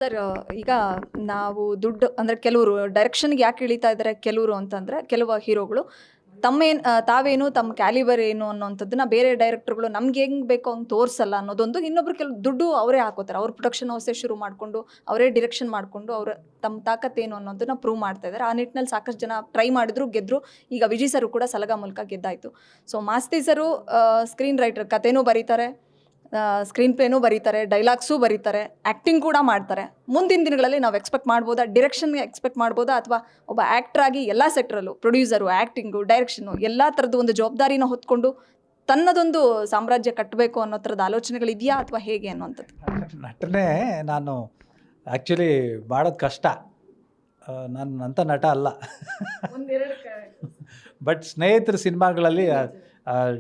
Sir, ಈಗ ನಾವು ದುಡ್ಡು ಅಂದರೆ ಕೆಲವರು ಡೈರೆಕ್ಷನ್ಗೆ ಯಾಕೆ ಇಳಿತಾ ಇದ್ದಾರೆ ಕೆಲವರು ಅಂತಂದರೆ, ಕೆಲವು ಹೀರೋಗಳು ತಾವೇನು ತಮ್ಮ ಕ್ಯಾಲಿಬರ್ ಏನು ಅನ್ನೋಂಥದ್ದನ್ನ ಬೇರೆ ಡೈರೆಕ್ಟರ್ಗಳು ನಮ್ಗೆ ಹೆಂಗೆ ಬೇಕೋ ಹಂಗೆ ತೋರಿಸಲ್ಲ ಅನ್ನೋದೊಂದು. ಇನ್ನೊಬ್ರು ಕೆಲವು ದುಡ್ಡು ಅವರೇ ಹಾಕೋತಾರೆ, ಅವ್ರ ಪ್ರೊಡಕ್ಷನ್ ಹೌಸೇ ಶುರು ಮಾಡಿಕೊಂಡು ಅವರೇ ಡಿರೆಕ್ಷನ್ ಮಾಡಿಕೊಂಡು ಅವ್ರ ತಮ್ಮ ತಾಕತ್ತೇನು ಅನ್ನೋದನ್ನ ಪ್ರೂವ್ ಮಾಡ್ತಾ ಇದ್ದಾರೆ. ಆ ನಿಟ್ಟಿನಲ್ಲಿ ಸಾಕಷ್ಟು ಜನ ಟ್ರೈ ಮಾಡಿದ್ರು, ಗೆದ್ದರು. ಈಗ ವಿಜಯ್ ಸರು ಕೂಡ ಸಲಗ ಮೂಲಕ ಗೆದ್ದಾಯಿತು. ಸೊ ಮಾಸ್ತಿ ಸರು ಸ್ಕ್ರೀನ್ ರೈಟರ್, ಕಥೆನೂ ಬರೀತಾರೆ, ಸ್ಕ್ರೀನ್ ಪ್ಲೇನೂ ಬರೀತಾರೆ, ಡೈಲಾಗ್ಸೂ ಬರೀತಾರೆ, ಆ್ಯಕ್ಟಿಂಗ್ ಕೂಡ ಮಾಡ್ತಾರೆ. ಮುಂದಿನ ದಿನಗಳಲ್ಲಿ ನಾವು ಎಕ್ಸ್ಪೆಕ್ಟ್ ಮಾಡ್ಬೋದಾ, ಡಿರೆಕ್ಷನ್ಗೆ ಎಕ್ಸ್ಪೆಕ್ಟ್ ಮಾಡ್ಬೋದಾ, ಅಥವಾ ಒಬ್ಬ ಆ್ಯಕ್ಟರ್ ಆಗಿ ಎಲ್ಲ ಸೆಕ್ಟ್ರಲ್ಲೂ ಪ್ರೊಡ್ಯೂಸರು, ಆ್ಯಕ್ಟಿಂಗು, ಡೈರೆಕ್ಷನು ಎಲ್ಲ ಥರದ್ದು ಒಂದು ಜವಾಬ್ದಾರಿನ ಹೊತ್ಕೊಂಡು ತನ್ನದೊಂದು ಸಾಮ್ರಾಜ್ಯ ಕಟ್ಟಬೇಕು ಅನ್ನೋ ಥರದ ಆಲೋಚನೆಗಳಿದೆಯಾ ಅಥವಾ ಹೇಗೆ ಅನ್ನೋಂಥದ್ದು? ನಟನೆ ನಾನು ಆ್ಯಕ್ಚುಲಿ ಮಾಡೋದು ಕಷ್ಟ. ನಾನು ಅಂಥ ನಟ ಅಲ್ಲ. ಬಟ್ ಸ್ನೇಹಿತರ ಸಿನಿಮಾಗಳಲ್ಲಿ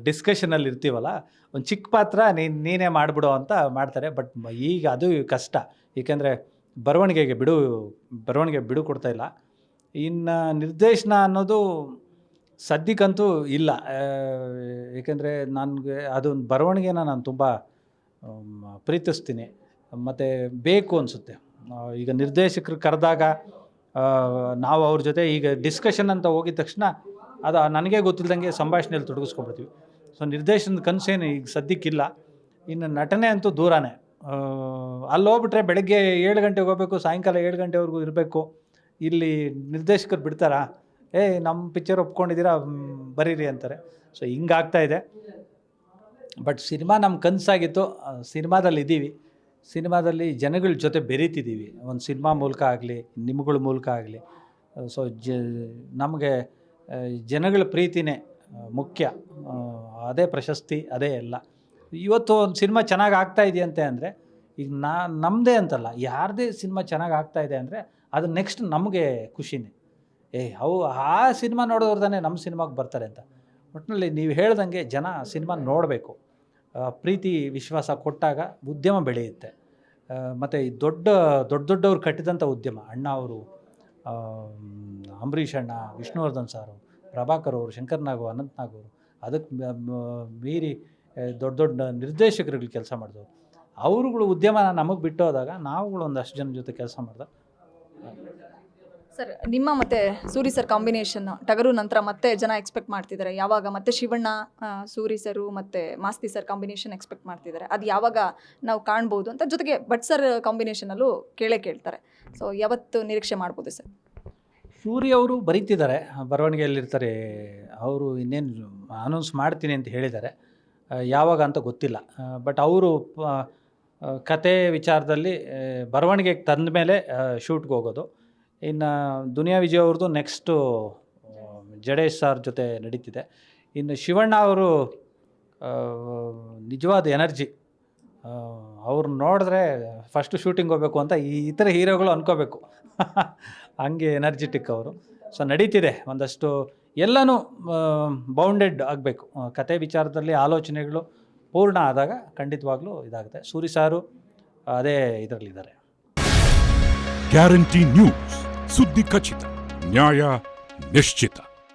ಡಿಸ್ಕಷನಲ್ಲಿ ಇರ್ತೀವಲ್ಲ, ಒಂದು ಚಿಕ್ಕ ಪಾತ್ರ ನೀನೇ ಮಾಡಿಬಿಡು ಅಂತ ಮಾಡ್ತಾರೆ. ಬಟ್ ಈಗ ಅದು ಕಷ್ಟ, ಏಕೆಂದರೆ ಬರವಣಿಗೆ ಬಿಡು ಕೊಡ್ತಾಯಿಲ್ಲ. ಇನ್ನು ನಿರ್ದೇಶನ ಅನ್ನೋದು ಸದ್ಯಕ್ಕಂತೂ ಇಲ್ಲ. ಏಕೆಂದರೆ ನನಗೆ ಅದೊಂದು ಬರವಣಿಗೆನ ನಾನು ತುಂಬ ಪ್ರೀತಿಸ್ತೀನಿ ಮತ್ತು ಬೇಕು ಅನಿಸುತ್ತೆ. ಈಗ ನಿರ್ದೇಶಕರು ಕರೆದಾಗ ನಾವು ಅವ್ರ ಜೊತೆ ಈಗ ಡಿಸ್ಕಷನ್ ಅಂತ ಹೋಗಿದ ತಕ್ಷಣ ಅದು ನನಗೆ ಗೊತ್ತಿಲ್ಲದಂಗೆ ಸಂಭಾಷಣೆಯಲ್ಲಿ ತೊಡಗಿಸ್ಕೊಬಿಡ್ತೀವಿ. ಸೊ ನಿರ್ದೇಶನದ ಕನಸೇನು ಈಗ ಸದ್ಯಕ್ಕಿಲ್ಲ. ಇನ್ನು ನಟನೆ ಅಂತೂ ದೂರನೇ. ಅಲ್ಲಿ ಹೋಗ್ಬಿಟ್ರೆ ಬೆಳಗ್ಗೆ 7 ಗಂಟೆಗೆ ಹೋಗಬೇಕು, ಸಾಯಂಕಾಲ 7 ಗಂಟೆವರೆಗೂ ಇರಬೇಕು. ಇಲ್ಲಿ ನಿರ್ದೇಶಕರು ಬಿಡ್ತಾರಾ? ನಮ್ಮ ಪಿಕ್ಚರ್ ಒಪ್ಕೊಂಡಿದ್ದೀರಾ, ಬರೀರಿ ಅಂತಾರೆ. ಸೊ ಹಿಂಗಾಗ್ತಾಯಿದೆ. ಬಟ್ ಸಿನಿಮಾ ನಮ್ಮ ಕನಸಾಗಿತ್ತು. ಸಿನಿಮಾದಲ್ಲಿ ಇದ್ದೀವಿ, ಸಿನಿಮಾದಲ್ಲಿ ಜನಗಳ ಜೊತೆ ಬೆರೀತಿದ್ದೀವಿ. ಒಂದು ಸಿನಿಮಾ ಮೂಲಕ ಆಗಲಿ, ನಿಮ್ಗಳ ಮೂಲಕ ಆಗಲಿ. ಸೊ ನಮಗೆ ಜನಗಳ ಪ್ರೀತಿನೇ ಮುಖ್ಯ. ಅದೇ ಪ್ರಶಸ್ತಿ, ಅದೇ ಎಲ್ಲ. ಇವತ್ತು ಒಂದು ಸಿನಿಮಾ ಚೆನ್ನಾಗಿ ಆಗ್ತಾ ಇದೆಯಂತೆ ಅಂದರೆ, ಈಗ ನಮ್ಮದೇ ಅಂತಲ್ಲ, ಯಾರದೇ ಸಿನಿಮಾ ಚೆನ್ನಾಗಿ ಆಗ್ತಾಯಿದೆ ಅಂದರೆ ಅದು ನೆಕ್ಸ್ಟ್ ನಮಗೆ ಖುಷಿನೇ. ಆ ಸಿನಿಮಾ ನೋಡೋರು ತಾನೇ ನಮ್ಮ ಸಿನಿಮಾಗೆ ಬರ್ತಾರೆ ಅಂತ. ಒಟ್ಟಿನಲ್ಲಿ ನೀವು ಹೇಳ್ದಂಗೆ ಜನ ಸಿನಿಮಾ ನೋಡಬೇಕು. ಪ್ರೀತಿ ವಿಶ್ವಾಸ ಕೊಟ್ಟಾಗ ಉದ್ಯಮ ಬೆಳೆಯುತ್ತೆ. ಮತ್ತು ಈ ದೊಡ್ಡವ್ರು ಕಟ್ಟಿದಂಥ ಉದ್ಯಮ, ಅಣ್ಣ ಅವರು, ಅಂಬರೀಷ್ ಅಣ್ಣ, ವಿಷ್ಣುವರ್ಧನ್ ಸಾರು, ಪ್ರಭಾಕರ್ ಅವರು, ಶಂಕರ್ ನಾಗು, ಅನಂತ್ ನಾಗ್ ಅವರು, ಅದಕ್ಕೆ ಮೀರಿ ದೊಡ್ಡ ನಿರ್ದೇಶಕರುಗಳು ಕೆಲಸ ಮಾಡಿದವರು. ಅವರುಗಳು ಉದ್ಯಮನ ನಮಗೆ ಬಿಟ್ಟು ಹೋದಾಗ ನಾವುಗಳು ಒಂದಷ್ಟು ಜನ ಜೊತೆ ಕೆಲಸ ಮಾಡಿದ. ಸರ್, ನಿಮ್ಮ ಮತ್ತು ಸೂರಿ ಸರ್ ಕಾಂಬಿನೇಷನ್ ಟಗರು ನಂತರ ಮತ್ತೆ ಜನ ಎಕ್ಸ್ಪೆಕ್ಟ್ ಮಾಡ್ತಿದ್ದಾರೆ. ಯಾವಾಗ ಮತ್ತೆ ಶಿವಣ್ಣ, ಸೂರಿ ಸರು ಮತ್ತು ಮಾಸ್ತಿ ಸರ್ ಕಾಂಬಿನೇಷನ್ ಎಕ್ಸ್ಪೆಕ್ಟ್ ಮಾಡ್ತಿದ್ದಾರೆ, ಅದು ಯಾವಾಗ ನಾವು ಕಾಣ್ಬೋದು ಅಂತ. ಜೊತೆಗೆ ಭಟ್ ಸರ್ ಕಾಂಬಿನೇಷನಲ್ಲೂ ಕೇಳ್ತಾರೆ. ಸೊ ಯಾವತ್ತು ನಿರೀಕ್ಷೆ ಮಾಡ್ಬೋದು ಸರ್? ಸೂರಿ ಅವರು ಬರೀತಿದ್ದಾರೆ, ಬರವಣಿಗೆಯಲ್ಲಿರ್ತಾರೆ. ಅವರು ಇನ್ನೇನು ಅನೌನ್ಸ್ ಮಾಡ್ತೀನಿ ಅಂತ ಹೇಳಿದ್ದಾರೆ, ಯಾವಾಗ ಅಂತ ಗೊತ್ತಿಲ್ಲ. ಬಟ್ ಅವರು ಕತೆ ವಿಚಾರದಲ್ಲಿ ಬರವಣಿಗೆಗೆ ತಂದ ಮೇಲೆ ಶೂಟ್ಗೆ ಹೋಗೋದು. ಇನ್ನು ದುನಿಯಾ ವಿಜಯ್ ಅವ್ರದ್ದು ನೆಕ್ಸ್ಟು ಜಡೇಶ್ ಸರ್ ಜೊತೆ ನಡೀತಿದೆ. ಇನ್ನು ಶಿವಣ್ಣ ಅವರು ನಿಜವಾದ ಎನರ್ಜಿ. ಅವ್ರು ನೋಡಿದ್ರೆ ಫಸ್ಟು ಶೂಟಿಂಗ್ ಹೋಗಬೇಕು ಅಂತ ಈ ಥರ ಹೀರೋಗಳು ಅಂದ್ಕೋಬೇಕು. ಹಂಗೆ ಎನರ್ಜಿಟಿಕ್ ಅವರು. ಸೊ ನಡೀತಿದೆ ಒಂದಷ್ಟು, ಎಲ್ಲನೂ ಬೌಂಡೆಡ್ ಆಗಬೇಕು. ಕತೆ ವಿಚಾರದಲ್ಲಿ ಆಲೋಚನೆಗಳು ಪೂರ್ಣ ಆದಾಗ ಖಂಡಿತವಾಗ್ಲೂ ಇದಾಗುತ್ತೆ. ಸೂರಿ ಸಾರು ಅದೇ ಇದರಲ್ಲಿದ್ದಾರೆ. ಗ್ಯಾರಂಟಿ ನ್ಯೂಸ್, ಸುದ್ದಿ ಖಚಿತ, ನ್ಯಾಯ ನಿಶ್ಚಿತ.